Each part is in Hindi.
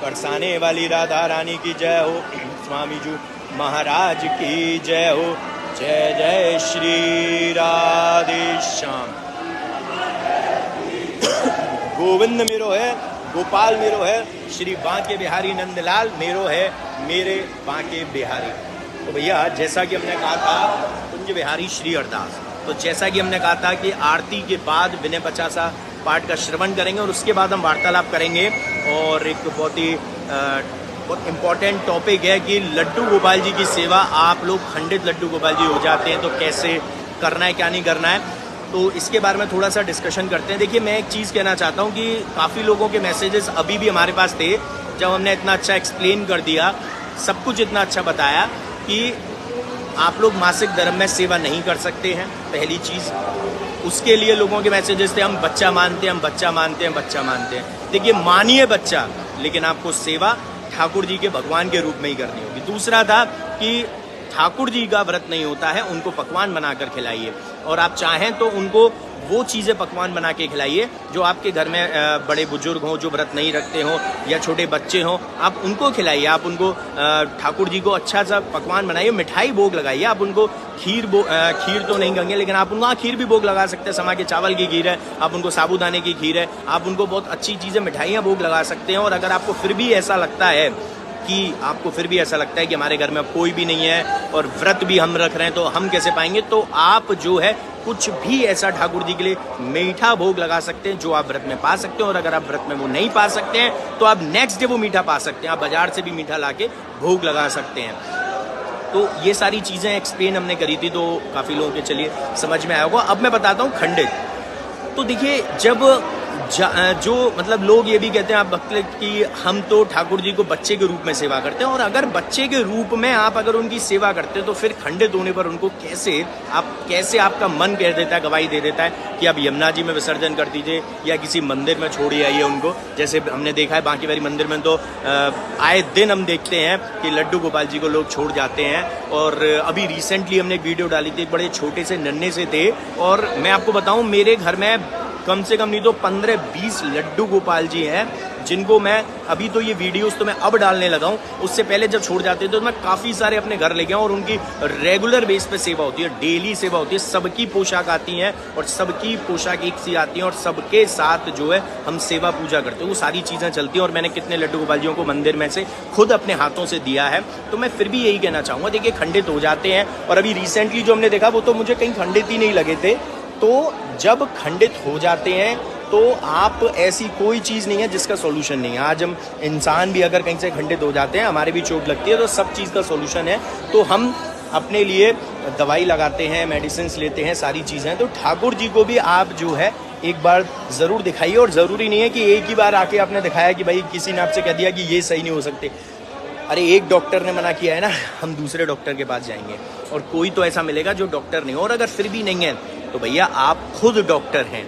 बरसाने वाली राधा रानी की जय हो, स्वामी जी महाराज की जय हो। जय जय श्री राधे श्याम। गोविंद मेरो है, गोपाल मेरो है, श्री बांके बिहारी नंदलाल मेरो है, मेरे बांके बिहारी। तो भैया जैसा कि हमने कहा था कुंज बिहारी श्री अरदास, तो जैसा कि हमने कहा था कि आरती के बाद विनय पचासा पाठ का श्रवण करेंगे और उसके बाद हम वार्तालाप करेंगे। और एक बहुत इम्पोर्टेंट टॉपिक है कि लड्डू गोपाल जी की सेवा, आप लोग खंडित लड्डू गोपाल जी हो जाते हैं तो कैसे करना है, क्या नहीं करना है, तो इसके बारे में थोड़ा सा डिस्कशन करते हैं। देखिए मैं एक चीज़ कहना चाहता हूँ कि काफ़ी लोगों के मैसेजेस अभी भी हमारे पास थे जब हमने इतना अच्छा एक्सप्लेन कर दिया, सब कुछ इतना अच्छा बताया कि आप लोग मासिक धर्म में सेवा नहीं कर सकते हैं। पहली चीज़, उसके लिए लोगों के मैसेजेस थे हम बच्चा मानते हैं, हम बच्चा मानते हैं, बच्चा मानते हैं। देखिए मानिए बच्चा, लेकिन आपको सेवा ठाकुर जी के भगवान के रूप में ही करनी होगी। दूसरा था कि ठाकुर जी का व्रत नहीं होता है, उनको पकवान बनाकर खिलाइए, और आप चाहें तो उनको वो चीज़ें पकवान बना के खिलाइए जो आपके घर में बड़े बुजुर्ग हों, जो व्रत नहीं रखते हों, या छोटे बच्चे हों, आप उनको खिलाइए। आप उनको ठाकुर जी को अच्छा सा पकवान बनाइए, मिठाई भोग लगाइए। आप उनको खीर तो नहीं कहेंगे, लेकिन आप उनको खीर भी भोग लगा सकते हैं। समा के चावल की खीर है, आप उनको साबूदाने की खीर है, आप उनको बहुत अच्छी चीज़ें मिठाइयाँ भोग लगा सकते हैं। और अगर आपको फिर भी ऐसा लगता है कि हमारे घर में कोई भी नहीं है और व्रत भी हम रख रहे हैं तो हम कैसे पाएंगे, तो आप जो है कुछ भी ऐसा ठाकुर जी के लिए मीठा भोग लगा सकते हैं जो आप व्रत में पा सकते हैं। और अगर आप व्रत में वो नहीं पा सकते हैं तो आप नेक्स्ट डे वो मीठा पा सकते हैं। आप बाजार से भी मीठा लाके भोग लगा सकते हैं। तो ये सारी चीज़ें एक्सप्लेन हमने करी थी, तो काफ़ी लोगों के चलिए समझ में आया होगा। अब मैं बताता हूँ खंडित। तो देखिए जब जो मतलब लोग ये भी कहते हैं आप भक्त कि हम तो ठाकुर जी को बच्चे के रूप में सेवा करते हैं, और अगर बच्चे के रूप में आप अगर उनकी सेवा करते हैं तो फिर खंडित होने पर उनको कैसे आपका मन कह देता है, गवाही दे देता है कि आप यमुना जी में विसर्जन कर दीजिए या किसी मंदिर में छोड़िए आइए उनको। जैसे हमने देखा है बांके बिहारी मंदिर में तो आए दिन हम देखते हैं कि लड्डू गोपाल जी को लोग छोड़ जाते हैं। और अभी रिसेंटली हमने एक वीडियो डाली थी, बड़े छोटे से नन्हे से थे, और मैं आपको बताऊं मेरे घर में कम से कम नहीं तो 15-20 लड्डू गोपाल जी हैं जिनको मैं अभी तो ये वीडियोस तो मैं अब डालने लगा हूँ। उससे पहले जब छोड़ जाते थे तो मैं काफ़ी सारे अपने घर ले गया हूँ और उनकी रेगुलर बेस पे सेवा होती है, डेली सेवा होती है। सबकी पोशाक आती हैं और सबकी पोशाक एक सी आती हैं और सबके साथ जो है हम सेवा पूजा करते हैं, वो सारी चीज़ें चलती हैं। और मैंने कितने लड्डू गोपाल जियों को मंदिर में से खुद अपने हाथों से दिया है। तो मैं फिर भी यही कहना चाहूँगा, देखिए खंडित हो जाते हैं, और अभी रिसेंटली जो हमने देखा वो तो मुझे कहीं खंडित ही नहीं लगे थे। तो जब खंडित हो जाते हैं तो आप ऐसी कोई चीज़ नहीं है जिसका सॉल्यूशन नहीं है। आज हम इंसान भी अगर कहीं से खंडित हो जाते हैं, हमारे भी चोट लगती है, तो सब चीज़ का सॉल्यूशन है। तो हम अपने लिए दवाई लगाते हैं, मेडिसिन लेते हैं, सारी चीज़ें। तो ठाकुर जी को भी आप जो है एक बार ज़रूर दिखाइए। और ज़रूरी नहीं है कि एक ही बार आके आपने दिखाया कि भाई किसी ने आपसे कह दिया कि ये सही नहीं हो सकते। अरे एक डॉक्टर ने मना किया है ना, हम दूसरे डॉक्टर के पास जाएंगे, और कोई तो ऐसा मिलेगा जो डॉक्टर नहीं हो। और अगर फिर भी नहीं है तो भैया आप खुद डॉक्टर हैं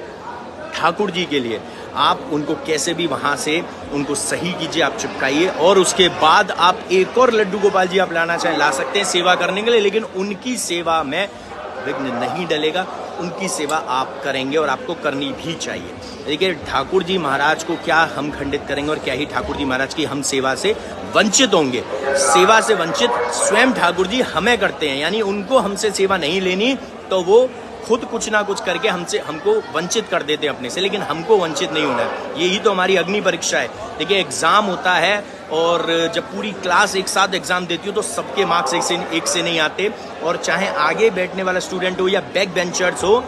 ठाकुर जी के लिए। आप उनको कैसे भी वहाँ से उनको सही कीजिए, आप चिपकाइए, और उसके बाद आप एक और लड्डू गोपाल जी आप लाना चाहें ला सकते हैं सेवा करने के लिए, लेकिन उनकी सेवा में विघ्न नहीं डलेगा। उनकी सेवा आप करेंगे और आपको करनी भी चाहिए। देखिए ठाकुर जी महाराज को क्या हम खंडित करेंगे और क्या ही ठाकुर जी महाराज की हम सेवा से वंचित होंगे। सेवा से वंचित स्वयं ठाकुर जी हमें करते हैं, यानी उनको हमसे सेवा नहीं लेनी तो वो खुद कुछ ना कुछ करके हमको वंचित कर देते हैं अपने से, लेकिन हमको वंचित नहीं होना है। यही तो हमारी अग्नि परीक्षा है। देखिए एग्जाम होता है, और जब पूरी क्लास एक साथ एग्जाम देती हो तो सबके मार्क्स एक से नहीं आते, और चाहे आगे बैठने वाला स्टूडेंट हो या बैक बेंचर्स हो,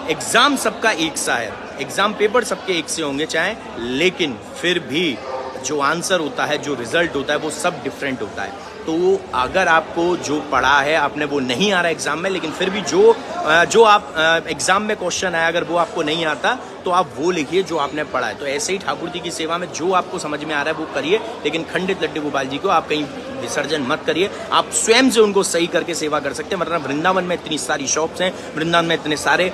एग्जाम सबका एक सा है, एग्जाम पेपर सबके एक से होंगे चाहे, लेकिन फिर भी जो आंसर होता है, जो रिजल्ट होता है, वो सब डिफरेंट होता है। तो अगर आपको जो पढ़ा है आपने वो नहीं आ रहा एग्जाम में, लेकिन फिर भी जो आप एग्जाम में क्वेश्चन आया अगर वो आपको नहीं आता तो आप वो लिखिए जो आपने पढ़ा है। तो ऐसे ही ठाकुर जी की सेवा में जो आपको समझ में आ रहा है वो करिए, लेकिन खंडित लड्डू गोपाल जी को आप कहीं विसर्जन मत करिए। आप स्वयं से उनको सही करके सेवा कर सकते हैं। मतलब वृंदावन में इतनी सारी शॉप्स हैं, वृंदावन में इतने सारे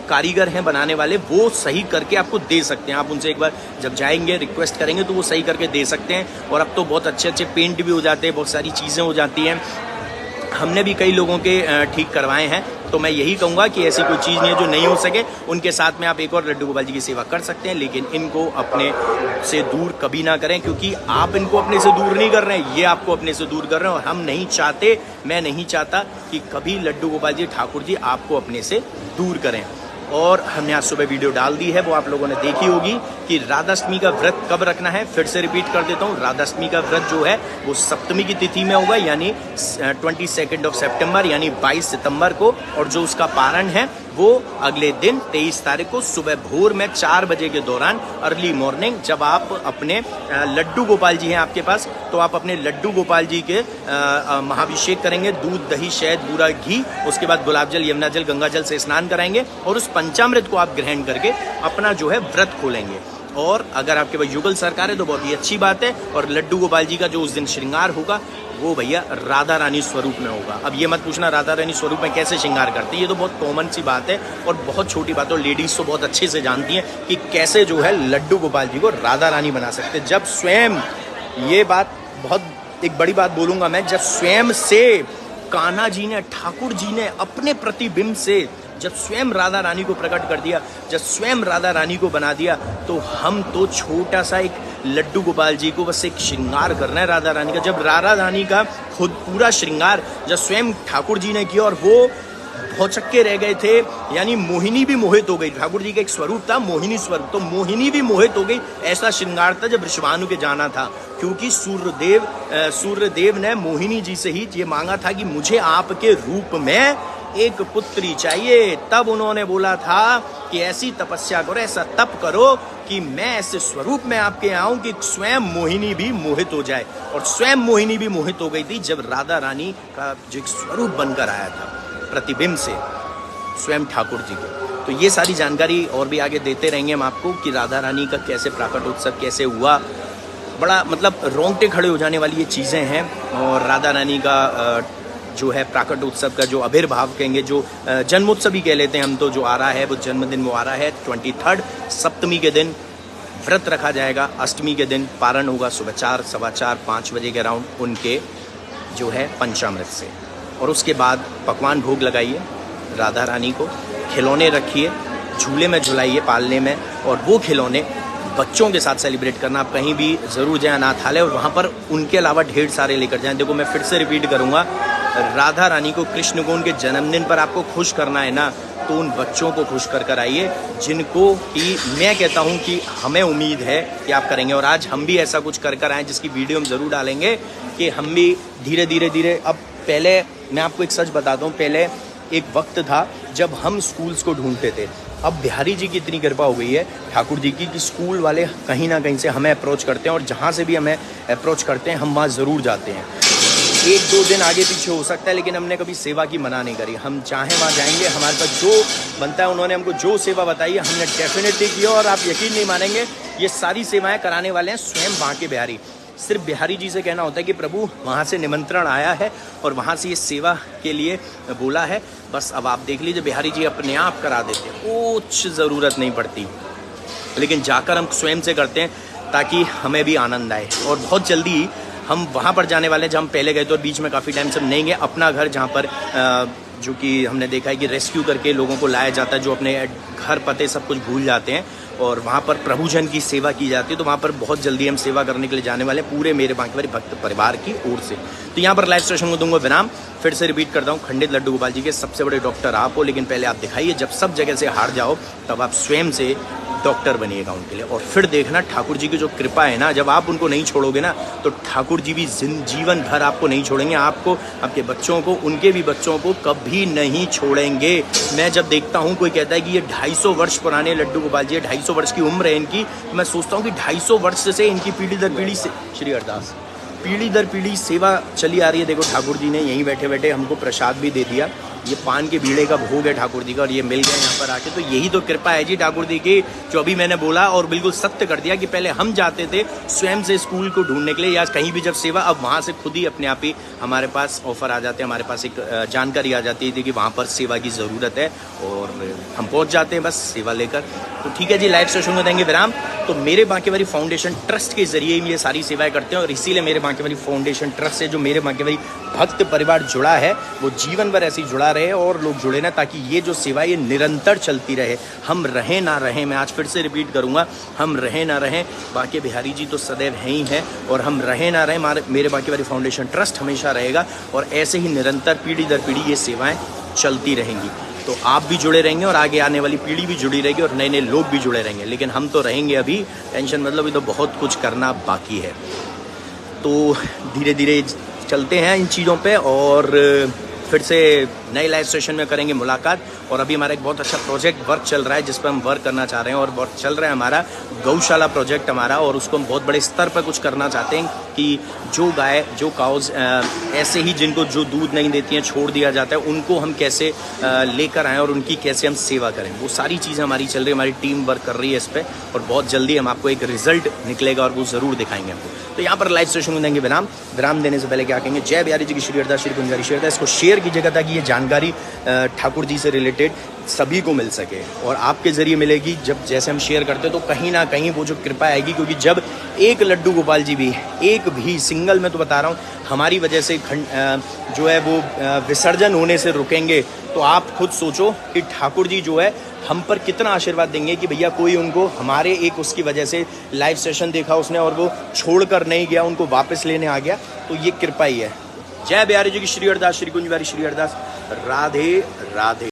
कारीगर हैं बनाने वाले, वो सही करके आपको दे सकते हैं। आप उनसे एक बार जब जाएंगे रिक्वेस्ट करेंगे तो वो सही करके दे सकते हैं। और अब तो बहुत अच्छे अच्छे पेंट भी हो जाते हैं, बहुत सारी चीज़ें हो जाती हैं। हमने भी कई लोगों के ठीक करवाए हैं, तो मैं यही कहूँगा कि ऐसी कोई चीज़ नहीं है जो नहीं हो सके। उनके साथ में आप एक और लड्डू गोपाल जी की सेवा कर सकते हैं, लेकिन इनको अपने से दूर कभी ना करें, क्योंकि आप इनको अपने से दूर नहीं कर रहे हैं, ये आपको अपने से दूर कर रहे हैं। और हम नहीं चाहते, मैं नहीं चाहता कि कभी लड्डू गोपाल जी ठाकुर जी आपको अपने से दूर करें। और हमने आज सुबह वीडियो डाल दी है, वो आप लोगों ने देखी होगी कि राधाष्टमी का व्रत कब रखना है। फिर से रिपीट कर देता हूँ, राधाष्टमी का व्रत जो है वो सप्तमी की तिथि में होगा, यानी 22 सितंबर यानी 22 सितंबर को। और जो उसका पारण है वो अगले दिन 23 तारीख को सुबह भोर में 4 बजे के दौरान, अर्ली मॉर्निंग, जब आप अपने लड्डू गोपाल जी हैं आपके पास, तो आप अपने लड्डू गोपाल जी के महाभिषेक करेंगे। दूध, दही, शहद, बूरा, घी, उसके बाद गुलाब जल, यमुना जल, गंगा जल से स्नान कराएंगे और उस पंचामृत को आप ग्रहण करके अपना जो है व्रत खोलेंगे। और अगर आपके पास युगल सरकार है तो बहुत ही अच्छी बात है। और लड्डू गोपाल जी का जो उस दिन श्रृंगार होगा वो भैया राधा रानी स्वरूप में होगा। अब ये मत पूछना राधा रानी स्वरूप में कैसे श्रृंगार करती है, ये तो बहुत कॉमन सी बात है और बहुत छोटी बात है। और लेडीज तो बहुत अच्छे से जानती हैं कि कैसे जो है लड्डू गोपाल जी को राधा रानी बना सकते हैं। जब स्वयं, ये बात बहुत एक बड़ी बात बोलूंगा मैं, जब स्वयं से कान्हा जी ने, ठाकुर जी ने अपने प्रतिबिंब से जब स्वयं राधा रानी को प्रकट कर दिया, जब स्वयं राधा रानी को बना दिया, तो हम तो छोटा सा एक लड्डू गोपाल जी को बस एक श्रृंगार करना है राधा रानी का। जब राधा रानी का खुद पूरा श्रृंगार जब स्वयं ठाकुर जी ने किया और वो भौचक्के रह गए थे, यानी मोहिनी भी मोहित हो गई। ठाकुर जी का एक स्वरूप था मोहिनी स्वरूप, तो मोहिनी भी मोहित हो गई। ऐसा श्रृंगार था जब ऋषभानु के जाना था, क्योंकि सूर्यदेव ने मोहिनी जी से ही ये मांगा था कि मुझे आपके रूप में एक पुत्री चाहिए। तब उन्होंने बोला था कि ऐसी तपस्या करो, ऐसा तप करो कि मैं ऐसे स्वरूप में आपके आऊं कि स्वयं मोहिनी भी मोहित हो जाए। और स्वयं मोहिनी भी मोहित हो गई थी जब राधा रानी का जो एक स्वरूप बनकर आया था प्रतिबिंब से स्वयं ठाकुर जी को। तो ये सारी जानकारी और भी आगे देते रहेंगे हम आपको कि राधा रानी का कैसे प्राकट उत्सव कैसे हुआ। बड़ा मतलब रोंगटे खड़े हो जाने वाली ये चीज़ें हैं। और राधा रानी का जो है प्राकट उत्सव का जो आविर्भाव कहेंगे, जो जन्मोत्सव ही कह लेते हैं हम, तो जो आ रहा है वो जन्मदिन वो आ रहा है 23 सप्तमी के दिन व्रत रखा जाएगा। अष्टमी के दिन पारण होगा सुबह 4, सवा 4, 5 बजे के अराउंड उनके जो है पंचामृत से। और उसके बाद पकवान भोग लगाइए राधा रानी को, खिलौने रखिए, झूले में झुलाइए पालने में, और वो खिलौने बच्चों के साथ सेलिब्रेट करना। आप कहीं भी ज़रूर जाएं अनाथालय और वहाँ पर उनके अलावा ढेर सारे लेकर जाएं। देखो मैं फिर से रिपीट करूँगा, राधा रानी को, कृष्ण को उनके जन्मदिन पर आपको खुश करना है ना, तो उन बच्चों को खुश कर कर आइए जिनको कि मैं कहता हूँ कि हमें उम्मीद है कि आप करेंगे। और आज हम भी ऐसा कुछ कर कर आए जिसकी वीडियो हम ज़रूर डालेंगे कि हम भी धीरे धीरे अब पहले मैं आपको एक सच बताता हूँ, पहले एक वक्त था जब हम स्कूल्स को ढूंढते थे। अब बिहारी जी की इतनी कृपा हो गई है ठाकुर जी की कि स्कूल वाले कहीं ना कहीं से हमें अप्रोच करते हैं, और जहाँ से भी हमें अप्रोच करते हैं हम वहाँ ज़रूर जाते हैं। 1-2 दिन आगे पीछे हो सकता है, लेकिन हमने कभी सेवा की मना नहीं करी। हम चाहें वहाँ जाएंगे, हमारे पास जो बनता है, उन्होंने हमको जो सेवा बताई है हमने डेफिनेटली की। और आप यकीन नहीं मानेंगे, ये सारी सेवाएं कराने वाले हैं स्वयं वहाँ के बिहारी। सिर्फ बिहारी जी से कहना होता है कि प्रभु वहाँ से निमंत्रण आया है और वहाँ से ये सेवा के लिए बोला है, बस अब आप देख लीजिए। बिहारी जी अपने आप करा देते हैं, कुछ ज़रूरत नहीं पड़ती, लेकिन जाकर हम स्वयं से करते हैं ताकि हमें भी आनंद आए। और बहुत जल्दी हम वहाँ पर जाने वाले हैं जहाँ हम पहले गए थे और बीच में काफ़ी टाइम से हम नहीं गए। अपना घर जहाँ पर जो कि हमने देखा है कि रेस्क्यू करके लोगों को लाया जाता है, जो अपने घर पते सब कुछ भूल जाते हैं, और वहाँ पर प्रभुजन की सेवा की जाती है। तो वहाँ पर बहुत जल्दी हम सेवा करने के लिए जाने वाले हैं पूरे मेरे बांकेवाली भक्त परिवार की ओर से। तो यहाँ पर लाइव सेशन को दूंगा विराम। फिर से रिपीट करता हूँ, खंडित लड्डू गोपाल जी के सबसे बड़े डॉक्टर आप हो, लेकिन पहले आप दिखाइए। जब सब जगह से हार जाओ तब आप स्वयं से डॉक्टर बनिएगा उनके लिए। और फिर देखना ठाकुर जी की जो कृपा है ना, जब आप उनको नहीं छोड़ोगे ना, तो ठाकुर जी भी जीवन भर आपको नहीं छोड़ेंगे। आपको, आपके बच्चों को, उनके भी बच्चों को कभी नहीं छोड़ेंगे। मैं जब देखता हूँ कोई कहता है कि ये 250 वर्ष पुराने लड्डू गोपाल जी, 250 वर्ष की उम्र है इनकी, तो मैं सोचता हूँ कि 250 वर्ष से इनकी पीढ़ी दर पीढ़ी से, श्री अरदास, पीढ़ी दर पीढ़ी सेवा चली आ रही है। देखो ठाकुर जी ने यहीं बैठे बैठे हमको प्रसाद भी दे दिया। ये पान के बीड़े का भोग है ठाकुर जी का, और ये मिल गया यहाँ पर आके। तो यही तो कृपा है जी ठाकुर जी की, जो अभी मैंने बोला और बिल्कुल सत्य कर दिया कि पहले हम जाते थे स्वयं से स्कूल को ढूंढने के लिए या कहीं भी जब सेवा, अब वहाँ से खुद ही अपने आप ही हमारे पास ऑफर आ जाते हैं, हमारे पास एक जानकारी आ जाती है कि वहाँ पर सेवा की ज़रूरत है, और हम पहुँच जाते हैं बस सेवा लेकर। तो ठीक है जी, लाइव सेशन में देंगे विराम। तो मेरे बांकेवाली फाउंडेशन ट्रस्ट के जरिए ये सारी सेवाएं करते हैं, और इसीलिए मेरे बांकेवाली फाउंडेशन ट्रस्ट से जो मेरे बांकेवाली भक्त परिवार जुड़ा है वो जीवन भर ऐसे ही जुड़ा रहे और लोग जुड़े रहें, ताकि ये जो सेवा ये निरंतर चलती रहे। हम रहें ना रहें, मैं आज फिर से रिपीट करूँगा, हम रहें ना रहें, बांके बिहारी जी तो सदैव हैं ही हैं, और हम रहें ना रहें, मेरे बांके बिहारी फाउंडेशन ट्रस्ट हमेशा रहेगा, और ऐसे ही निरंतर पीढ़ी दर पीढ़ी ये सेवाएँ चलती रहेंगी। तो आप भी जुड़े रहेंगे और आगे आने वाली पीढ़ी भी जुड़ी रहेगी और नए नए लोग भी जुड़े रहेंगे, लेकिन हम तो रहेंगे अभी, टेंशन मतलब, ये तो बहुत कुछ करना बाकी है। तो धीरे धीरे चलते हैं इन चीज़ों पे, और फिर से नए लाइव सेशन में करेंगे मुलाकात। और अभी हमारा एक बहुत अच्छा प्रोजेक्ट वर्क चल रहा है जिस पर हम वर्क करना चाह रहे हैं, और वर्क चल रहा है हमारा गौशाला प्रोजेक्ट हमारा, और उसको हम बहुत बड़े स्तर पर कुछ करना चाहते हैं कि जो गाय, जो काउज ऐसे ही जिनको जो दूध नहीं देती हैं, छोड़ दिया जाता है, उनको हम कैसे लेकर आएँ और उनकी कैसे हम सेवा करें, वो सारी चीज़ें हमारी चल रही है, हमारी टीम वर्क कर रही है इस पर, और बहुत जल्दी हम आपको एक रिजल्ट निकलेगा और वो ज़रूर दिखाएंगे हमको। तो यहाँ पर लाइव सेशन में देंगे विराम देने से पहले क्या कहेंगे, जय बिहारी जी की श्री अरदास, श्री कुंजारी श्री अरदास। इसको शेयर कीजिएगा ताकि ये जानकारी ठाकुर जी से रिलेटेड सभी को मिल सके, और आपके ज़रिए मिलेगी। जब जैसे हम शेयर करते हैं तो कहीं ना कहीं वो जो कृपा आएगी, क्योंकि जब एक लड्डू गोपाल जी भी, एक भी सिंगल, मैं तो बता रहा हूँ, हमारी वजह से जो है वो विसर्जन होने से रुकेंगे, तो आप खुद सोचो कि ठाकुर जी जो है हम पर कितना आशीर्वाद देंगे कि भैया कोई उनको हमारे एक उसकी वजह से लाइव सेशन देखा उसने और वो छोड़ कर नहीं गया, उनको वापस लेने आ गया, तो ये कृपा ही है। जय बिहारी जी की श्री अरदास, श्री कुंज बिहारी श्री अरदास। राधे राधे।